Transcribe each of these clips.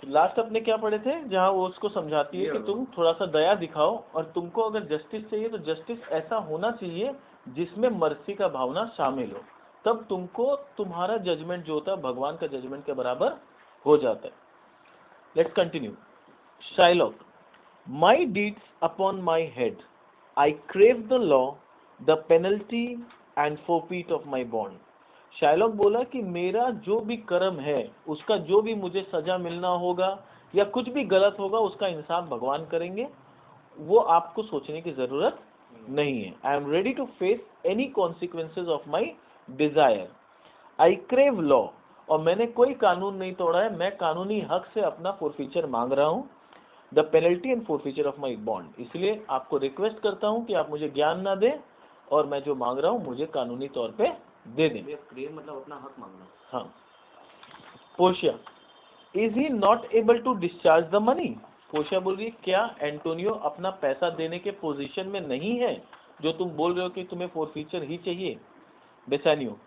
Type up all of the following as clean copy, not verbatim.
Last अपने क्या पढ़े थे, जहाँ वो उसको समझाती है कि तुम थोड़ा सा दया दिखाओ, और तुमको अगर जस्टिस चाहिए तो जस्टिस ऐसा होना चाहिए जिसमें मर्सी का भावना शामिल हो, तब तुमको तुम्हारा जजमेंट जो होता है भगवान का जजमेंट के बराबर हो जाता है। Let's continue. Shylock, my deeds upon my head, I crave the law, the penalty and forfeit of my bond. Shylock बोला कि मेरा जो भी कर्म है, उसका जो भी मुझे सजा मिलना होगा या कुछ भी गलत होगा, उसका इंसाफ भगवान करेंगे, वो आपको सोचने की जरूरत नहीं है। I am ready to face any consequences of my desire. I crave law, और मैंने कोई कानून नहीं तोड़ा है, मैं कानूनी हक से अपना फोरफीचर मांग रहा हूँ। The penalty and forfeiture of my bond, इसलिए आपको रिक्वेस्ट करता हूँ कि आप मुझे ज्ञान ना दें, और मैं जो मांग रहा हूँ मुझे कानूनी तौर पे दे दें। क्रेव मतलब अपना हक मांगना। हाँ। Portia, is he not able to discharge the money. Portia बोल रही है, क्या एंटोनियो अपना पैसा देने के पोजीशन में नहीं है, जो तुम बोल रहे हो कि तुम्हें फोरफीचर ही चाहिए। Bassanio,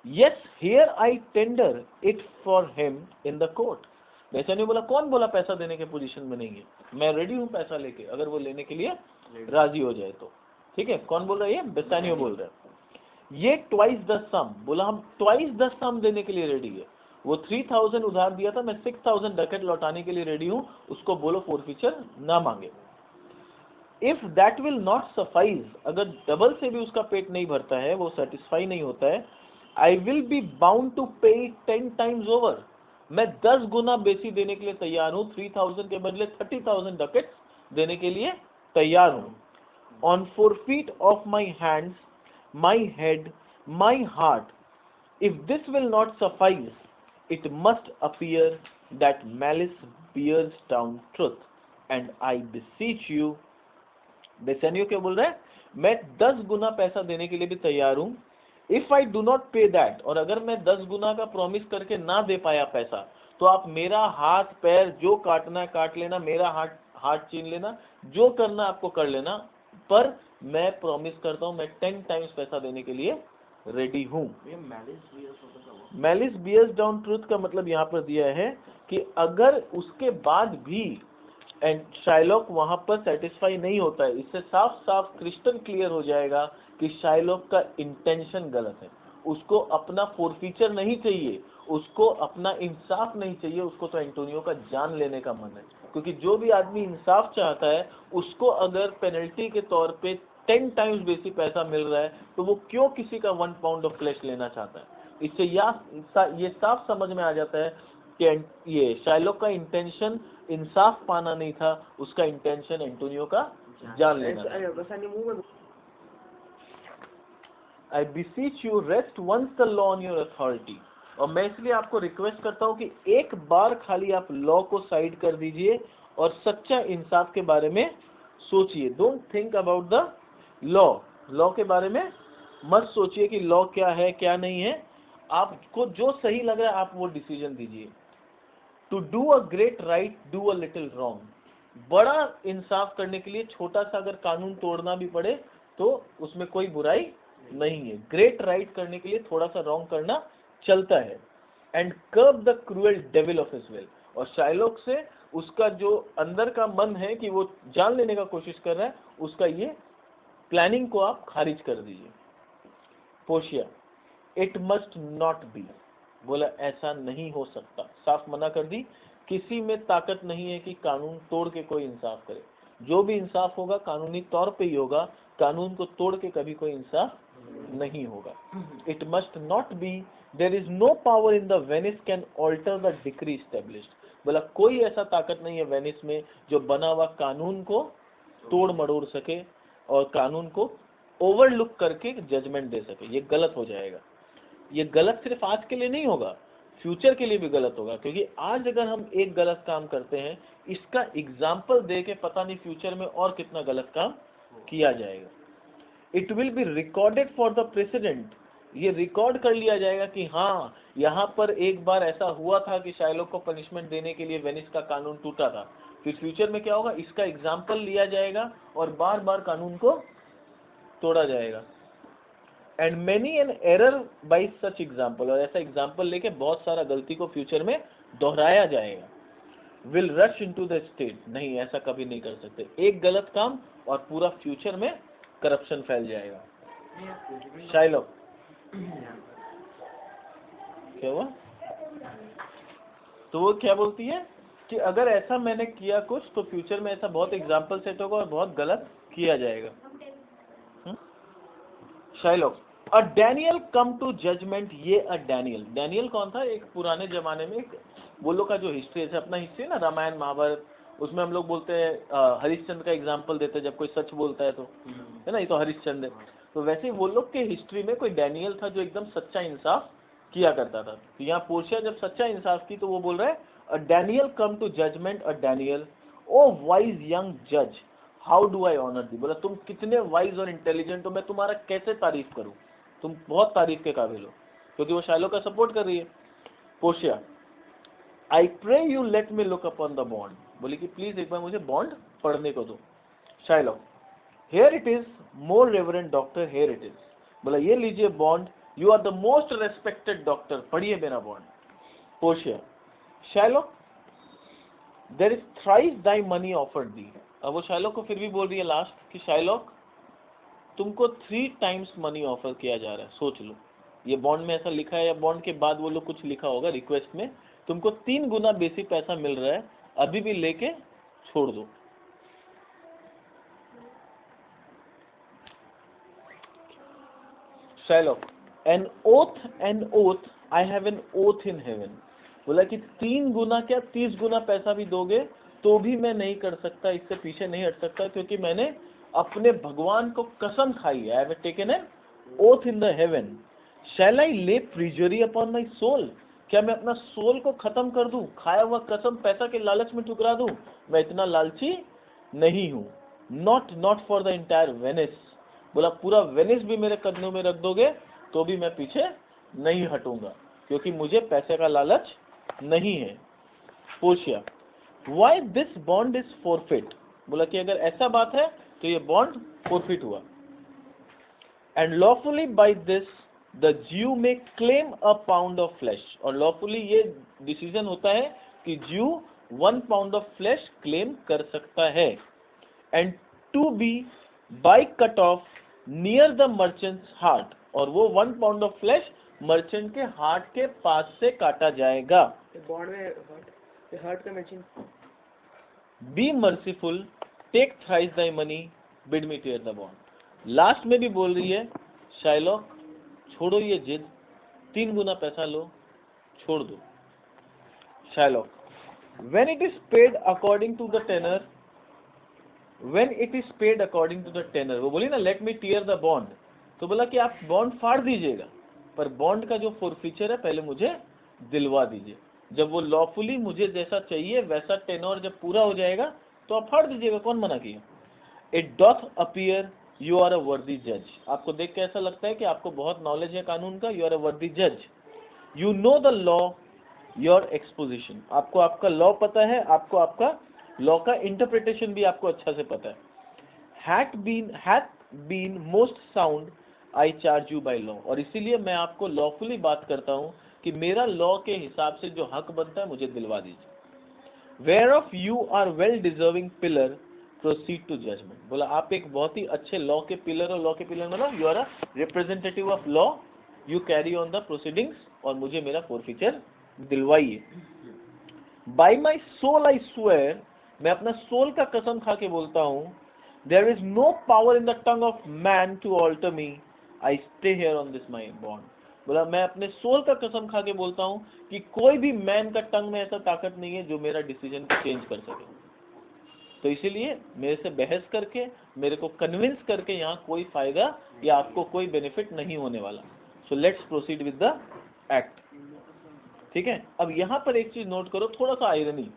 yes here I tender it for him in the court. Bassanio बोला, कौन बोला पैसा देने के पोजीशन में नहीं है, मैं रेडी हूँ पैसा लेके, अगर वो लेने के लिए राजी हो जाए तो। ठीक है, कौन बोल रहा है, ये बेसानियो बोल रहा है। ये ट्वाइस द सम, बोला हम ट्वाइस द सम देने के लिए रेडी है। वो 3000 उधार दिया था, मैं 6000 डकेट लौटाने के लिए रेडी हूं, उसको बोलो फोरफीचर ना मांगे। If that will not suffice, अगर डबल से भी उसका पेट नहीं भरता है, वो सेटिस्फाई नहीं होता है, I will be bound to pay 10 times over, मैं 10 गुना बेसी देने के लिए तैयार हूं, 3000 के बदले 30,000 डकेट देने के लिए तैयार हूं। On forfeit of my hands, my head, my heart. If this will not suffice, it must appear that malice bears down truth, and I beseech you. बेसनियो क्या बोल रहा है, मैं 10 गुना पैसा देने के लिए भी तैयार हूं। इफ आई डू नॉट पे दैट, और अगर मैं 10 गुना का प्रॉमिस करके ना दे पाया पैसा, तो आप मेरा हाथ पैर जो काटना है काट लेना, मेरा हाथ छीन लेना, जो करना आपको कर लेना, पर मैं प्रॉमिस करता हूं मैं 10 टाइम्स पैसा देने के लिए रेडी हूं। मैलिस बियर्स डाउन ट्रूथ का मतलब यहाँ पर दिया है कि अगर उसके बाद भी एंड शाइलॉक वहां पर सेटिस्फाई नहीं होता है, इससे साफ साफ क्रिस्टल क्लियर हो जाएगा कि शाइलॉक का इंटेंशन गलत है, उसको अपना फोरफीचर नहीं चाहिए, उसको अपना इंसाफ नहीं चाहिए, उसको तो एंटोनियो का जान लेने का मन है। क्योंकि जो भी आदमी इंसाफ चाहता है, उसको अगर पेनल्टी के तौर पे 10 टाइम्स बेसी पैसा मिल रहा है, तो वो क्यों किसी का 1 पाउंड ऑफ फ्लेश लेना चाहता है। इससे ये साफ समझ में आ जाता है कि ये शाइलॉक का इंटेंशन इंसाफ पाना नहीं था, उसका इंटेंशन एंटोनियो का जान लेना था। I beseech you wrest once the law on your authority, और मैं इसलिए आपको रिक्वेस्ट करता हूं कि एक बार खाली आप लॉ को साइड कर दीजिए और सच्चा इंसाफ के बारे में सोचिए। Don't think about the law, law के बारे में मत सोचिए कि लॉ क्या है क्या नहीं है, आपको जो सही लग रहा है आप वो डिसीजन दीजिए। To do a great right do a little wrong, बड़ा इंसाफ करने के लिए छोटा सा अगर कानून तोड़ना भी पड़े तो उसमें कोई बुराई नहीं है। ग्रेट राइट करने के लिए थोड़ा सा रॉन्ग करना चलता है। And कर्ब the cruel devil of his will, और शाइलॉक से उसका जो अंदर का मन है कि वो जान लेने का कोशिश कर रहा है, उसका ये प्लानिंग को आप खारिज कर दीजिए। Portia, it must not B, बोला ऐसा नहीं हो सकता, साफ मना कर दी, किसी में ताकत नहीं है कि कानून तोड़ के कोई इंसाफ करे, जो भी इंसाफ होगा कानूनी तौर पे ही होगा, कानून को तोड़ के कभी कोई इंसाफ नहीं होगा। It must not be, there is no power in the Venice can alter the decree established, बोला कोई ऐसा ताकत नहीं है वेनिस में जो बना हुआ कानून को तोड़ मरोड़ सके और कानून को ओवरलुक करके जजमेंट दे सके। ये गलत हो जाएगा। ये गलत सिर्फ आज के लिए नहीं होगा, फ्यूचर के लिए भी गलत होगा, क्योंकि आज अगर हम एक गलत काम करते हैं, इसका एग्जाम्पल दे के पता नहीं फ्यूचर में और कितना गलत काम किया जाएगा। It will be recorded for the president, ये रिकॉर्ड कर लिया जाएगा कि हाँ यहाँ पर एक बार ऐसा हुआ था कि शाइलॉक को पनिशमेंट देने के लिए वेनिस का कानून टूटा था, फिर फ्यूचर में क्या होगा इसका एग्जाम्पल लिया जाएगा और बार बार कानून को तोड़ा जाएगा। And many an error by such example, और ऐसा एग्जाम्पल लेके बहुत सारा गलती को फ्यूचर में दोहराया जाएगा। Will rush into the state. नहीं, ऐसा कभी नहीं कर सकते। एक गलत काम और पूरा फ्यूचर में करप्शन फैल जाएगा। शाइलॉक, क्या हुआ? तो वो क्या बोलती है कि अगर ऐसा मैंने किया कुछ तो फ्यूचर में ऐसा बहुत एग्जाम्पल सेट होगा और बहुत गलत किया जाएगा। Shylock, a Daniel come to judgment. ये अ डैनियल, डैनियल कौन था? एक पुराने जमाने में एक वो लोग का जो हिस्ट्री है, अपना हिस्ट्री है ना, रामायण महाभारत, उसमें हम लोग बोलते हैं हरिश्चंद्र का एग्जाम्पल देते हैं जब कोई सच बोलता है तो, है ना, ये तो हरिश्चंद्र है। तो वैसे ही वो लोग के हिस्ट्री में कोई डैनियल था जो एकदम सच्चा इंसाफ किया करता था। तो यहाँ पोर्शिया जब सच्चा इंसाफ की तो वो बोल रहा है a Daniel come to judgement, a Daniel O wise young जज how do I honour thee. बोला तुम कितने वाइज और इंटेलिजेंट हो, मैं तुम्हारा कैसे तारीफ करूं, तुम बहुत तारीफ के काबिल हो। क्योंकि वो शाइलो का सपोर्ट कर रही है। Portia, I pray you let me look upon the bond. बोली कि प्लीज एक बार मुझे बॉन्ड पढ़ने को दो। Shylock, here it is more reverend doctor, here it is. बोला ये लीजिए bond, you are the most respected doctor, पढ़िए मेरा bond. Portia, Shylock, there is thrice thy money offered thee. अब वो शाइलॉक को फिर भी बोल रही है लास्ट कि शाइलॉक तुमको 3 टाइम्स मनी ऑफर किया जा रहा है, सोच लो। ये बॉन्ड में ऐसा लिखा है या बॉन्ड के बाद वो लोग कुछ लिखा होगा रिक्वेस्ट में, तुमको 3 गुना बेसिक पैसा मिल रहा है, अभी भी लेके छोड़ दो। Shylock, N oath I have an oath in heaven. बोला कि 3 गुना क्या 30 गुना पैसा भी दोगे तो भी मैं नहीं कर सकता, इससे पीछे नहीं हट सकता, क्योंकि मैंने अपने भगवान को कसम खाई है। I have taken an oath in the heaven. Shall I lay perjury upon my soul. क्या मैं अपना सोल को खत्म कर दूं, खाया हुआ कसम पैसा के लालच में ठुकरा दूं? मैं इतना लालची नहीं हूं। Not for the entire Venice. बोला पूरा वेनिस भी मेरे कदमों में रख दोगे तो भी मैं पीछे नहीं हटूंगा, क्योंकि मुझे पैसे का लालच नहीं है। Portia, why this bond is forfeit. बोला कि अगर ऐसा बात है तो ये बॉन्ड फॉरफिट हुआ। And lawfully by this the ज्यू में claim a pound of flash. और लॉफुली ये डिसीजन होता है कि ज्यू 1 पाउंड ऑफ फ्लैश क्लेम कर सकता है। And to be by cut off near the merchant's heart. और वो 1 पाउंड ऑफ फ्लैश मर्चेंट के हार्ट के पास से काटा जाएगा। बॉन्ड में हार्ट का mention. Be merciful, take thrice thy money, bid me tear the bond. Last में भी बोल रही है शाइलॉक छोड़ो ये जिद, 3 गुना पैसा लो, छोड़ दो। Shylock, when it is paid according to the tenor, when it is paid according to the tenor। वो बोली ना let me tear the bond, तो बोला कि आप बॉन्ड फाड़ दीजिएगा, पर बॉन्ड का जो फोरफीचर है पहले मुझे दिलवा दीजिए। जब वो लॉफुली मुझे जैसा चाहिए वैसा टेनोर जब पूरा हो जाएगा तो आप फाड़ दीजिएगा, कौन मना किया। It doth appear you are a worthy जज। आपको देख के ऐसा लगता है कि आपको बहुत नॉलेज है कानून का। यू आर अ वर्दी जज, you know the law your exposition. आपको आपका लॉ पता है, आपको आपका लॉ का इंटरप्रिटेशन भी आपको अच्छा से पता है। Hath been most sound I charge you by law. और इसीलिए मैं आपको लॉफुली बात करता हूँ कि मेरा लॉ के हिसाब से जो हक बनता है मुझे दिलवा दीजिए। Whereof you are well deserving pillar, proceed to judgment. बोला आप एक बहुत ही अच्छे लॉ के पिलर हो। लॉ के पिलर मतलब you are a representative of law, you carry on the proceedings, और मुझे मेरा फोरफीचर दिलवाइए। By my soul I swear, मैं अपना सोल का कसम खा के बोलता हूँ, there is no power in the tongue of man to alter me, I stay here on this my bond. बोला मैं अपने सोल का कसम खा के बोलता हूँ कि कोई भी मैन का टंग में ऐसा ताकत नहीं है जो मेरा डिसीजन को चेंज कर सके। तो इसीलिए मेरे से बहस करके, मेरे को कन्विंस करके यहाँ कोई फायदा या आपको कोई बेनिफिट नहीं होने वाला। So let's proceed with the act. ठीक है, अब यहाँ पर एक चीज नोट करो, थोड़ा सा आयरनी।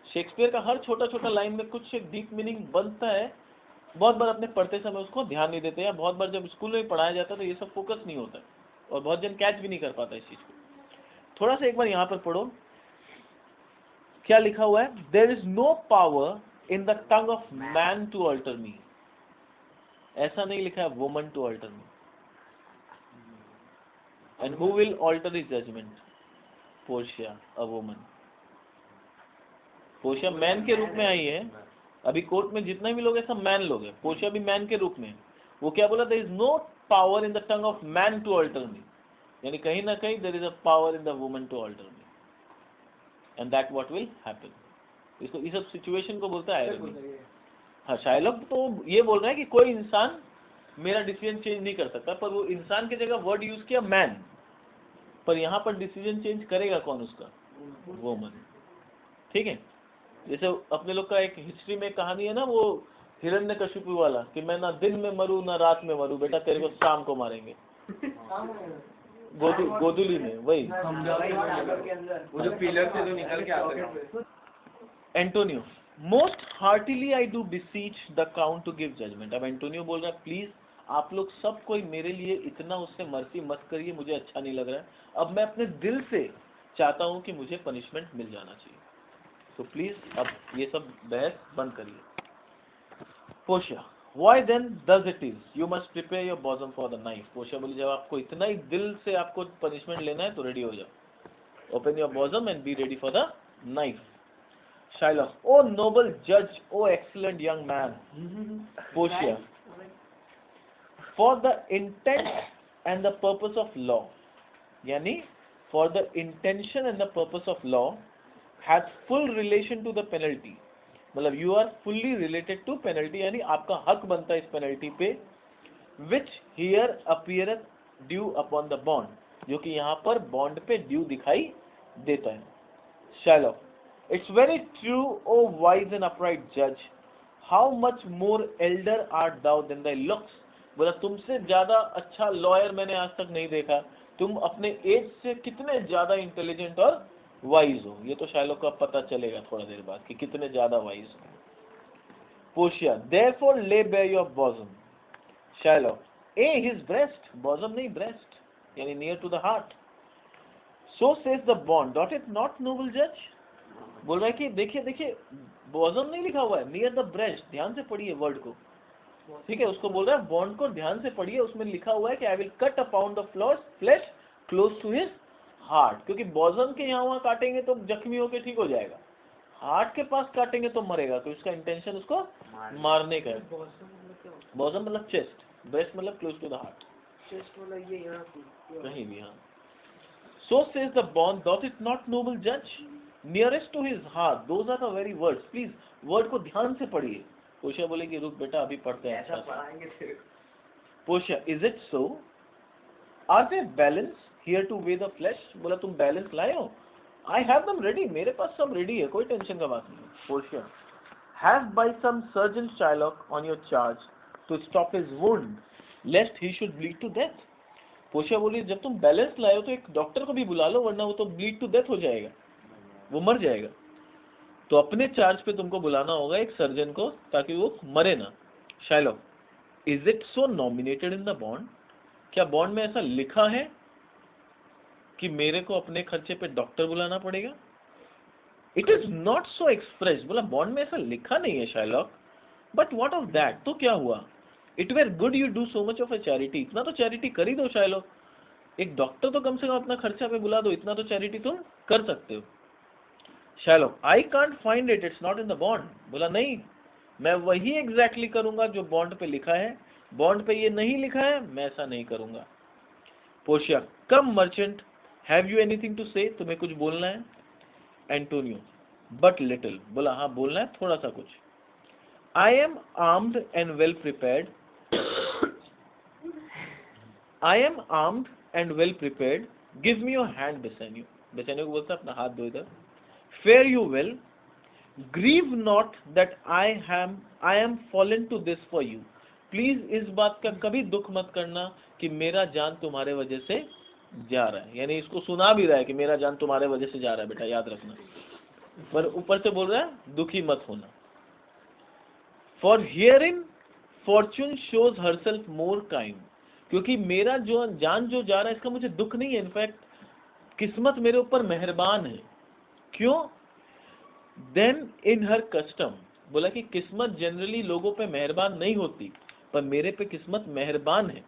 शेक्सपियर का हर छोटा छोटा लाइन में कुछ एक डीप मीनिंग बनता है। बहुत बार अपने पढ़ते समय उसको ध्यान नहीं देते, या बहुत बार जब स्कूल में पढ़ाया जाता है तो ये सब फोकस नहीं होता है, और बहुत जन कैच भी नहीं कर पाता इस चीज को। थोड़ा सा एक बार यहाँ पर पढ़ो, क्या लिखा हुआ है। There is no power in the tongue of man to alter me. ऐसा नहीं लिखा है woman to alter me. And who will alter his judgment? Portia, a woman. Portia man के रूप में आई है। अभी कोर्ट में जितने भी लोग हैं सब मैन लोग हैं, पोर्शिया भी मैन के रूप में। वो क्या बोला, there is no power in the tongue of man to alter me, यानी कहीं ना कहीं there is a power in the woman to alter me, and that what will happen. इसको इस सब सिचुएशन को बोलता है आयरनी। हाँ, शायलॉक तो ये बोल रहा है कि कोई इंसान मेरा डिसीजन चेंज नहीं कर सकता, पर वो इंसान की जगह वर्ड यूज किया मैन, पर यहाँ पर डिसीजन चेंज करेगा कौन, उसका वुमन। ठीक है, जैसे अपने लोग का एक हिस्ट्री में कहानी है ना, वो हिरण्यकशिपु वाला, कि मैं ना दिन में मरूं ना रात में मरूं, बेटा तेरे को शाम को मारेंगे। गोदुली में वही वो जो पिलर से जो निकल के आते हैं। Antonio, most heartily I do beseech the count to give judgment. अब एंटोनियो बोल रहा है, प्लीज आप लोग सब कोई मेरे लिए इतना उससे मर्सी मत करिए, मुझे अच्छा नहीं लग रहा है। अब मैं अपने दिल से चाहता हूं कि मुझे पनिशमेंट मिल जाना चाहिए, तो प्लीज अब ये सब बहस बंद करिए। Portia, why then does it is you must prepare your bosom for the knife. Portia बोली, जब आपको इतना ही दिल से आपको पनिशमेंट लेना है तो रेडी हो जाओ, open your bosom and be ready for the knife. Shylock, oh noble judge, oh excellent young man. Portia, for the intent and the purpose of law, यानी for the intention and the purpose of law has full relation to the penalty, मतलब you are fully related to penalty, यानी आपका हक बनता है इस penalty पे, which here appeareth due upon the bond, जो कि यहाँ पर bond पे due दिखाई देता है। Shylock, it's very true, O wise and upright judge, how much more elder art thou than thy looks। बोला, तुमसे ज्यादा अच्छा लॉयर मैंने आज तक नहीं देखा, तुम अपने एज से कितने ज्यादा इंटेलिजेंट और वाइज हो। ये तो शायलॉक का पता चलेगा थोड़ा देर बाद कि कितने ज्यादा वाइज हो। Portia, therefore lay bare your bosom। Shylock, his breast, bosom नहीं breast, यानी near to the heart। So says the bond, doth it not noble judge। बोल रहा है कि देखिए देखिए, बॉजम नहीं लिखा हुआ है, नियर द ब्रेस्ट, ध्यान से पढ़िए वर्ड को। ठीक है, उसको बोल रहा है बॉन्ड को ध्यान से पढ़िए, उसमें लिखा हुआ है कि I will cut a pound of flesh close to his heart, क्योंकि बॉजम के यहाँ वहां काटेंगे तो जख्मी होकर ठीक हो जाएगा, हार्ट के पास काटेंगे तो मरेगा, तो उसका इंटेंशन उसको मारने का है। बॉजम मतलब चेस्ट, ब्रेस्ट मतलब close to the heart, chest मतलब ये यहाँ कहीं भी। हाँ, so says the bond, doth it not noble judge, nearest to his heart, those are the very words। Please word को ध्यान से पढ़िए। पोशिया बोलेगी, रुक बेटा अभी पढ़ते हैं। पोशिया, is it so, are they balance here to weigh the flesh. बोला, तुम बैलेंस लाए हो, आई हैव देम रेडी, मेरे पास सब रेडी है, कोई टेंशन का बात नहीं। पोशिया, have by some surgeon Shylock on your charge to stop his wound lest he should bleed to death. पोशिया बोली, जब तुम बैलेंस लाए हो तो एक डॉक्टर को भी बुला लो, वरना वो तो ब्लीड टू डेथ हो जाएगा, वो मर जाएगा। तो अपने चार्ज पे तुमको बुलाना होगा एक सर्जन को, ताकि वो मरे ना। Shylock, is it so nominated in the bond, क्या बॉन्ड में ऐसा लिखा है कि मेरे को अपने खर्चे पे डॉक्टर बुलाना पड़ेगा। It is not so express, बोला बॉन्ड में ऐसा लिखा नहीं है Shylock, but what of that, तो क्या हुआ, it were good you do so much of a charity, इतना तो चैरिटी कर ही दो शायलॉक, एक डॉक्टर तो कम से कम अपना खर्चा पे बुला दो, इतना तो चैरिटी तुम कर सकते हो। Shylock, I can't find it, it's not in the bond. बोला, नहीं, मैं वही एग्जैक्टली करूंगा जो बॉन्ड पे लिखा है, बॉन्ड पे ये नहीं लिखा है, मैं ऐसा नहीं करूंगा। Portia, come merchant, have you anything to say, तुम्हें कुछ बोलना है। एंटोनियो, बट लिटिल, बोला हाँ बोलना है थोड़ा सा कुछ। I am armed and well prepared, I am armed and well prepared, give me your hand Bassanio. Bassanio को बोलता है अपना हाथ दो इधर। Fare you well, grieve not that I am fallen to this for you. Please इस बात का कभी दुख मत करना कि मेरा जान तुम्हारे वजह से जा रहा है, यानी इसको सुना भी रहा है कि मेरा जान तुम्हारे वजह से जा रहा है, बेटा याद रखना, पर ऊपर से बोल रहा है दुखी मत होना। For hearing Fortune shows herself more kind, क्योंकि मेरा जो जान जो जा रहा है इसका मुझे दुख नहीं है, इनफैक्ट किस्मत मेरे ऊपर मेहरबान है। क्यों, देन इन हर कस्टम, बोला कि किस्मत जनरली लोगों पे मेहरबान नहीं होती, पर मेरे पे किस्मत मेहरबान है।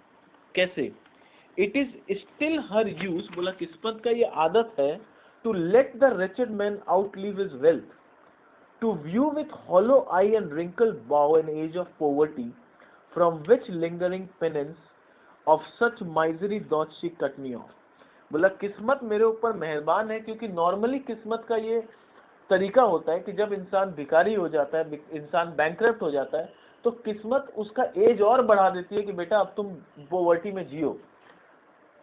कैसे, it is still her use, बोला किस्मत का ये आदत है, to let the wretched man outlive his wealth, to view with hollow eye and wrinkled brow an age of poverty, from which lingering penance of such misery doth she cut me off. बोला किस्मत मेरे ऊपर मेहरबान है, क्योंकि normally किस्मत का ये तरीका होता है कि जब इंसान भिखारी हो जाता है, इंसान बैंकरप्ट हो जाता है, तो किस्मत उसका एज और बढ़ा देती है कि बेटा अब तुम पॉवर्टी में जियो,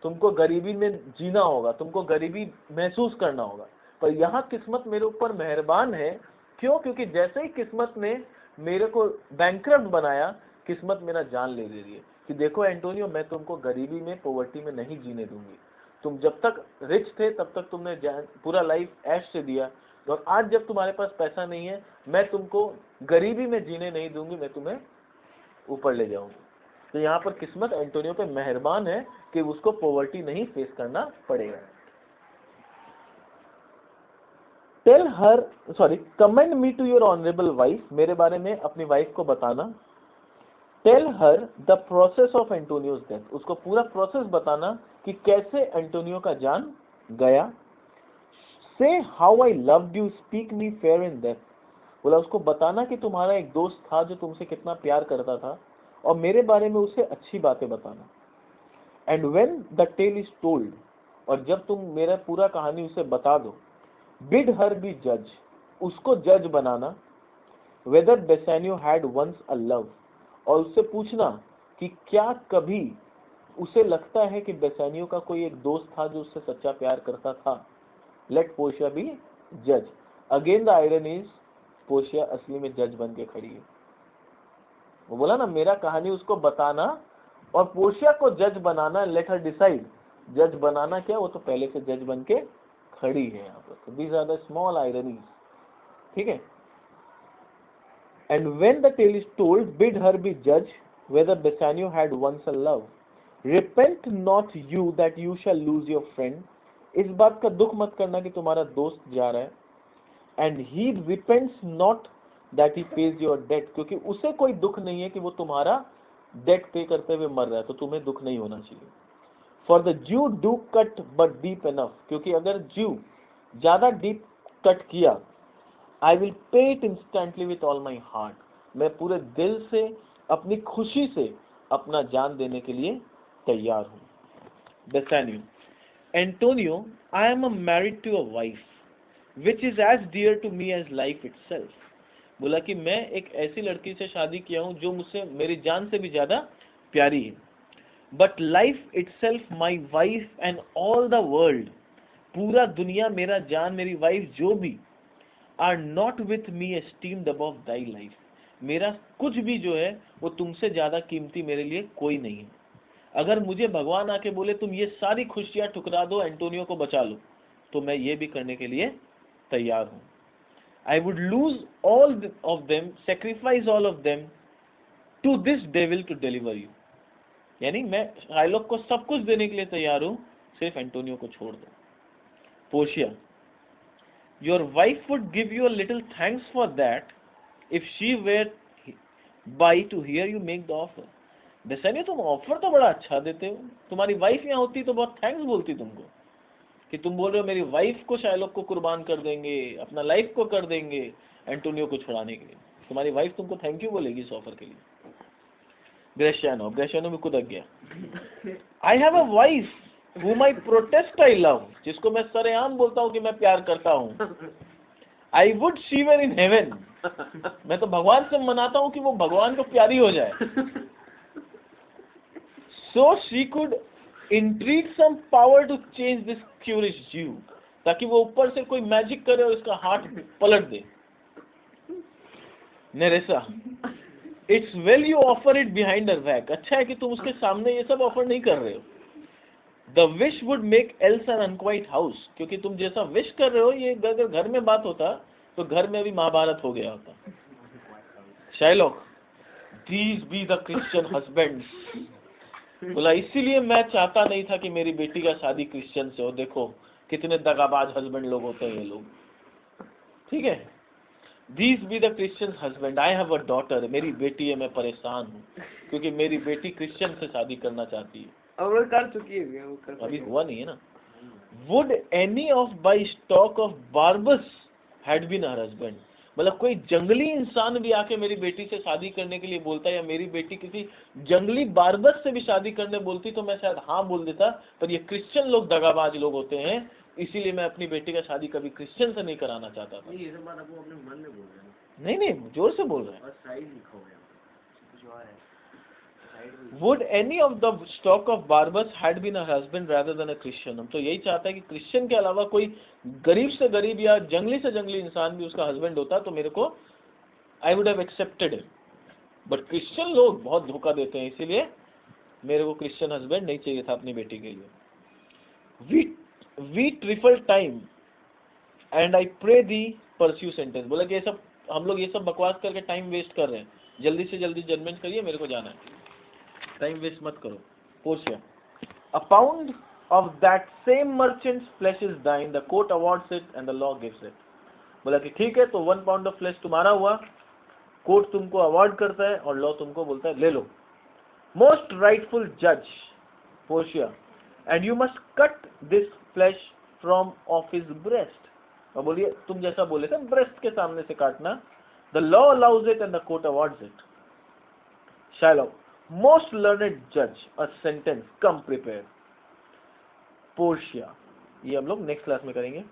तुमको गरीबी में जीना होगा, तुमको गरीबी महसूस करना होगा। पर यहाँ किस्मत मेरे ऊपर मेहरबान है, क्यों? क्योंकि जैसे ही किस्मत ने मेरे को बैंकरप्ट बनाया, किस्मत मेरा जान ले रही है कि देखो एंटोनियो, मैं तुमको गरीबी में, पॉवर्टी में नहीं जीने दूंगी। तुम जब तक रिच थे तब तक तुमने पूरा लाइफ ऐश से दिया, और आज जब तुम्हारे पास पैसा नहीं है, मैं तुमको गरीबी में जीने नहीं दूंगी, मैं तुम्हें ऊपर ले जाऊंगी। तो यहाँ पर किस्मत एंटोनियो पे मेहरबान है कि उसको पॉवर्टी नहीं फेस करना पड़ेगा। Tell her, sorry, commend me to your honourable wife, मेरे बारे में अपनी वाइफ को बताना। Tell her the process of Antonio's death, उसको पूरा प्रोसेस बताना कि कैसे एंटोनियो का जान गया। से how I loved you, speak me fair in death, बोला उसको बताना कि तुम्हारा एक दोस्त था जो तुमसे कितना प्यार करता था, और मेरे बारे में उसे अच्छी बातें बताना। And when the tale is told, और जब तुम मेरा पूरा कहानी उसे बता दो, बिड हर बी जज, उसको जज बनाना। Whether Bassanio had once a love, और उससे पूछना कि क्या कभी उसे लगता है कि बेसानियो का कोई एक दोस्त था जो उससे सच्चा प्यार करता था। लेट पोर्शिया बी जज, again the iron is, Portia असली में जज बन के खड़ी है। वो बोला ना, मेरा कहानी उसको बताना और पोर्शिया को जज बनाना, लेट हर डिसाइड। जज बनाना क्या, वो तो पहले से जज बन के खड़ी है यहाँ पर। These are the small ironies, ठीक है। And when the tale is told, bid her be जज whether Bassanio had once a love, repent not you that you shall lose your friend, इस बात का दुख मत करना कि तुम्हारा दोस्त जा रहा है। And he repents not that he pays your debt, क्योंकि उसे कोई दुख नहीं है कि वो तुम्हारा डेट पे करते हुए मर रहा है, तो तुम्हें दुख नहीं होना चाहिए। फॉर द ज्यू do cut but deep enough, क्योंकि अगर ज्यू ज्यादा डीप कट किया, I will pay it instantly with all my heart, मैं पूरे दिल से, अपनी खुशी से अपना जान देने के लिए तैयार हूं। Bassanio, Antonio, I am married to a wife which is as dear to me as life itself, बोला कि मैं एक ऐसी लड़की से शादी किया हूं जो मुझसे, मेरी जान से भी ज्यादा प्यारी है। But life itself, my wife and all the world, पूरा दुनिया, मेरा जान, मेरी वाइफ जो भी, are not with me esteemed above thy life, मेरा कुछ भी जो है वो तुमसे ज्यादा कीमती मेरे लिए कोई नहीं है। अगर मुझे भगवान आके बोले तुम ये सारी खुशियां ठुकरा दो, एंटोनियो को बचा लो, तो मैं ये भी करने के लिए तैयार हूं। I would lose all of them, sacrifice all of them to this devil to deliver you, यानी मैं शाइलॉक को सब कुछ देने के लिए तैयार हूं, सिर्फ एंटोनियो को छोड़ दो। Portia, your wife would give you a little thanks for that if she were by to hear you make the offer, बेसानियो तुम ऑफर तो बड़ा अच्छा देते हो, तुम्हारी वाइफ यहाँ होती तो बहुत थैंक्स बोलती तुमको, कि तुम बोल रहे हो मेरी वाइफ को शाइलॉक को कुर्बान कर देंगे, अपना लाइफ को कर देंगे एंटोनियो को छुड़ाने के लिए, तुम्हारी वाइफ तुमको थैंक यू बोलेगी इस ऑफर के लिए। ग्रेशियानो, ग्रेशियानो भी कुदक गया। I have a wife whom I protest I love, जिसको मैं सरेआम बोलता हूँ कि मैं प्यार करता हूँ। I would see her in heaven, मैं तो भगवान से मनाता हूँ कि वो भगवान को प्यारी हो जाए। So she could entreat some power to change this curious Jew, ताकि वो ऊपर से कोई मैजिक करे और इसका हार्ट पलट दे। Nerissa, it's well you offer it behind her back, अच्छा है कि तुम उसके सामने ये सब ऑफर नहीं कर रहे हो। The wish would make else an unquiet house, क्योंकि तुम जैसा विश कर रहे हो, ये अगर घर में बात होता तो घर में भी महाभारत हो गया होता। Shylock, these be the Christian husbands, बोला इसीलिए मैं चाहता नहीं था कि मेरी बेटी का शादी क्रिश्चियन से हो, देखो कितने दगाबाज हस्बैंड लोग होते हैं ये लोग, ठीक है। These be the Christian husband, I have a daughter, मेरी बेटी है, मैं परेशान हूँ क्योंकि मेरी बेटी क्रिश्चियन से शादी करना चाहती है। अब वो कर चुकी है, वो कर अभी हुआ नहीं है ना। Would any of by stock of Barabbas had been her husband, मतलब कोई जंगली इंसान भी आके मेरी बेटी से शादी करने के लिए बोलता है, या मेरी बेटी किसी जंगली बार्बर से भी शादी करने बोलती, तो मैं शायद हाँ बोल देता। पर ये क्रिश्चियन लोग दगाबाज लोग होते हैं, इसीलिए मैं अपनी बेटी का शादी कभी क्रिश्चियन से नहीं कराना चाहता था। ये सब बात आपको अपने मन में बोल रहे हैं। नहीं, जोर से बोल रहे हैं। और साइड लिखा हुआ है कुछ और है। Would any of the stock of barbers had been a husband rather than a Christian? हम तो यही चाहता है कि क्रिश्चियन के अलावा कोई गरीब से गरीब या जंगली से जंगली इंसान भी उसका हस्बैंड होता तो मेरे को I would have accepted it. But Christian लोग बहुत धोखा देते हैं, इसीलिए मेरे को क्रिश्चियन हस्बैंड नहीं चाहिए था अपनी बेटी के लिए। We trifle time and I pray thee pursue sentence. बोला कि ये सब हम लोग ये सब बकवास करके टाइम वेस्ट कर रहे हैं, जल्दी से जल्दी जजमेंट करिए, मेरे को जाना है, टाइम वेस्ट मत करो। Portia, a pound of that same merchant's flesh is thine, the court awards it and the law gives it. बोला कि ठीक है, तो 1 pound of flesh तुम्हारा हुआ, कोर्ट तुमको अवार्ड करता है और लॉ तुमको बोलता है ले लो। मोस्ट राइटफुल जज Portia, and you must cut this flesh from off his breast. और बोलिए तुम जैसा बोले थे, ब्रेस्ट के सामने से काटना। The law allows it and the court awards it. Shylock, most learned judge, a sentence, come prepared. Portia, ये हम लोग नेक्स्ट क्लास में करेंगे।